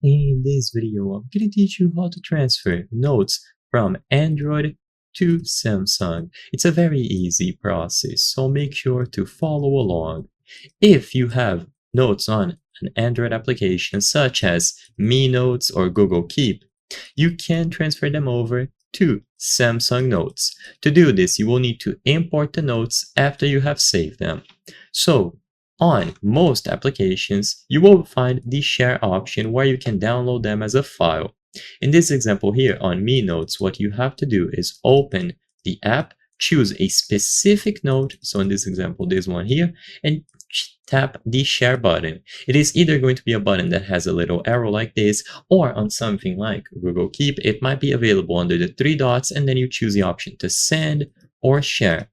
In this video, I'm going to teach you how to transfer notes from Android to Samsung. It's a very easy process, so make sure to follow along. If you have notes on an Android application such as Mi Notes or Google Keep, you can transfer them over to Samsung Notes. To do this, you will need to import the notes after you have saved them. So, on most applications, you will find the share option where you can download them as a file. In this example here on Mi Notes, what you have to do is open the app, choose a specific note, so in this example, this one here, and tap the share button. It is either going to be a button that has a little arrow like this, or on something like Google Keep, it might be available under the three dots, and then you choose the option to send or share.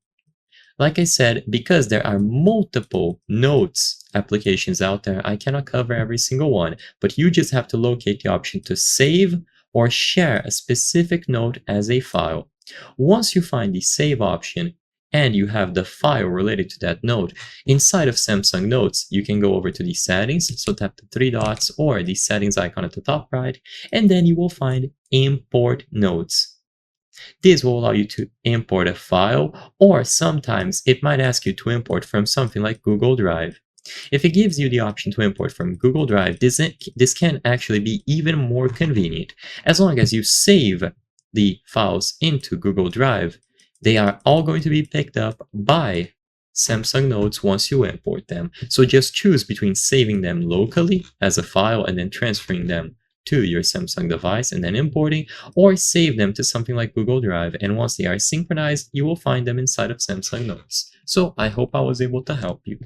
Like I said, because there are multiple notes applications out there, I cannot cover every single one, but you just have to locate the option to save or share a specific note as a file. Once you find the save option and you have the file related to that note, inside of Samsung Notes, you can go over to the settings, so tap the three dots or the settings icon at the top right, and then you will find import notes. This will allow you to import a file, or sometimes it might ask you to import from something like Google Drive. If it gives you the option to import from Google Drive, this can actually be even more convenient. As long as you save the files into Google Drive, they are all going to be picked up by Samsung Notes once you import them. So just choose between saving them locally as a file and then transferring them to your Samsung device and then importing, or save them to something like Google Drive, and once they are synchronized, you will find them inside of Samsung Notes. So I hope I was able to help you.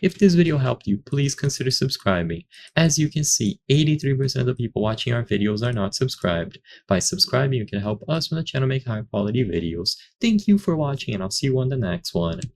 If this video helped you, please consider subscribing. As you can see, 83% of the people watching our videos are not subscribed. By subscribing, you can help us on the channel make higher quality videos. Thank you for watching, and I'll see you on the next one.